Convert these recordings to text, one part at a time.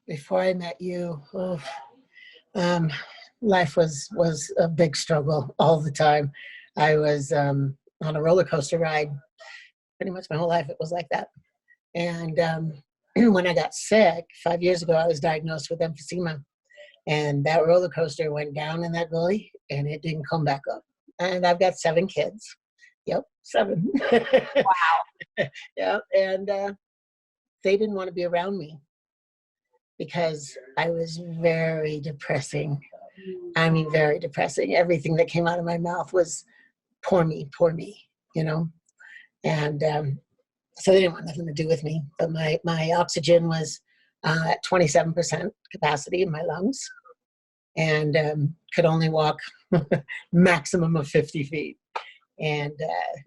Before I met you, um, life was a big struggle all the time. I was on a roller coaster ride pretty much my whole life. It was like that. And when I got sick 5 years ago, I was diagnosed with emphysema, and that roller coaster went down in that gully, and it didn't come back up. And I've got 7 kids. Yep, 7. Yeah, and they didn't want to be around me because I was very depressing. I mean, very depressing. Everything that came out of my mouth was poor me, you know? And so they didn't want nothing to do with me. But my oxygen was at 27% capacity in my lungs, and could only walk maximum of 50 feet. And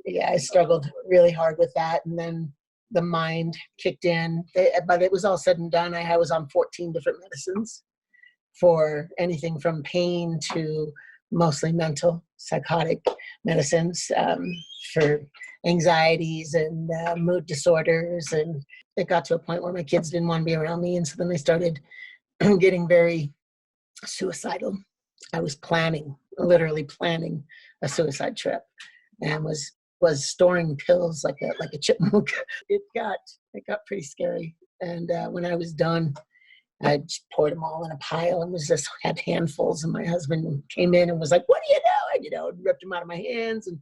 yeah, I struggled really hard with that. And then the mind kicked in. But it was all said and done. I was on 14 different medicines for anything from pain to mostly mental, psychotic medicines, for anxieties and mood disorders. And it got to a point where my kids didn't want to be around me. And so then they started getting very suicidal. I was literally planning a suicide trip, and was storing pills like a chipmunk. It got pretty scary. And when I was done, I just poured them all in a pile and had handfuls. And my husband came in and was like, "What are you doing?" And ripped them out of my hands. And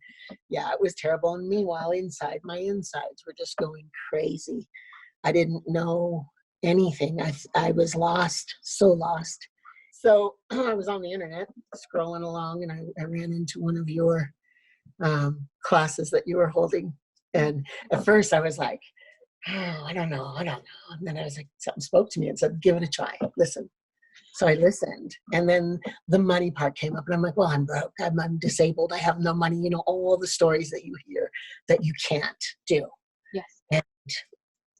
yeah, it was terrible. And meanwhile, my insides were just going crazy. I didn't know anything. I was lost, so lost. So I was on the internet scrolling along, and I ran into one of your classes that you were holding. And at first I was like, "Oh, I don't know. And then I was like, something spoke to me and said, "Give it a try. Listen." So I listened. And then the money part came up, and I'm like, well, I'm broke. I'm disabled. I have no money. All the stories that you hear that you can't do. Yes. And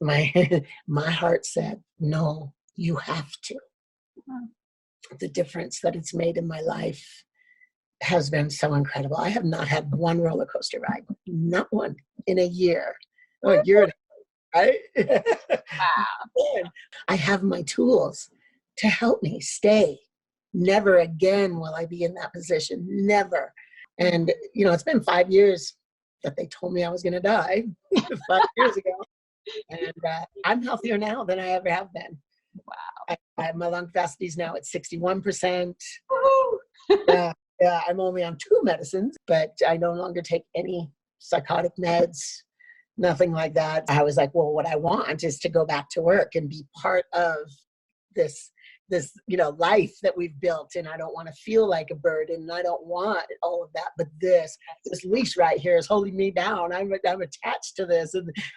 my, my heart said, no, you have to. The difference that it's made in my life has been so incredible. I have not had one roller coaster ride, not one, in a year. Oh, a year and a half, right? Wow. I have my tools to help me stay. Never again will I be in that position. Never. And, it's been 5 years that they told me I was going to die 5 years ago. And I'm healthier now than I ever have been. Wow. My lung capacity is now at 61%. Yeah, I'm only on 2 medicines, but I no longer take any psychotic meds, nothing like that. I was like, well, what I want is to go back to work and be part of this life that we've built. And I don't want to feel like a burden. I don't want all of that. But this leash right here is holding me down. I'm attached to this.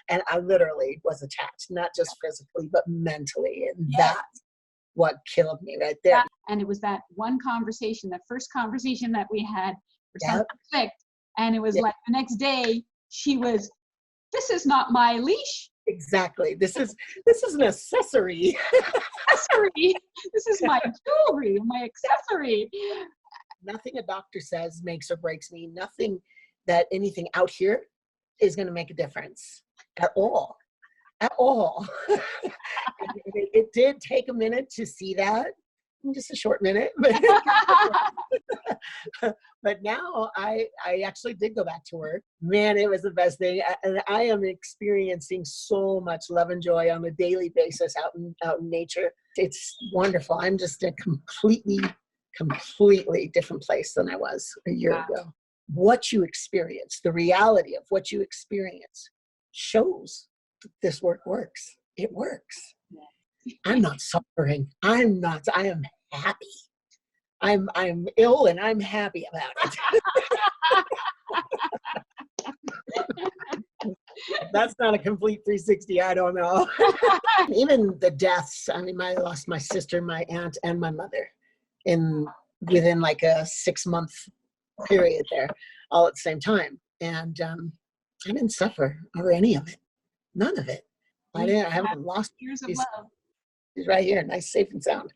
And I literally was attached, not just physically, but mentally. And that's what killed me right there. And it was that one conversation, that first conversation that we had for something clicked. And it was like the next day this is not my leash. Exactly. This is an accessory. This is my jewelry, my accessory. Nothing a doctor says makes or breaks me. Nothing that anything out here is going to make a difference at all. At all. It did take a minute to see that. Just a short minute. But now I actually did go back to work. Man, it was the best thing. And I am experiencing so much love and joy on a daily basis out in nature. It's wonderful. I'm just a completely different place than I was a year ago. What you experience, the reality of what you experience shows that this work works. It works. I'm not suffering. I am happy. I'm ill and I'm happy about it. That's not a complete 360. I don't know. Even the deaths. I mean, I lost my sister, my aunt, and my mother within like a 6-month period there, all at the same time. And I didn't suffer over any of it. None of it. I haven't lost years of love. He's right here, nice, safe and sound.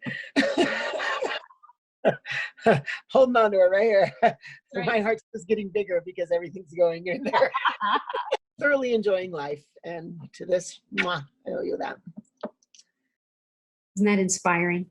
Holding on to it right here. Right. My heart's just getting bigger because everything's going in there. Thoroughly enjoying life. And to this, I owe you that. Isn't that inspiring?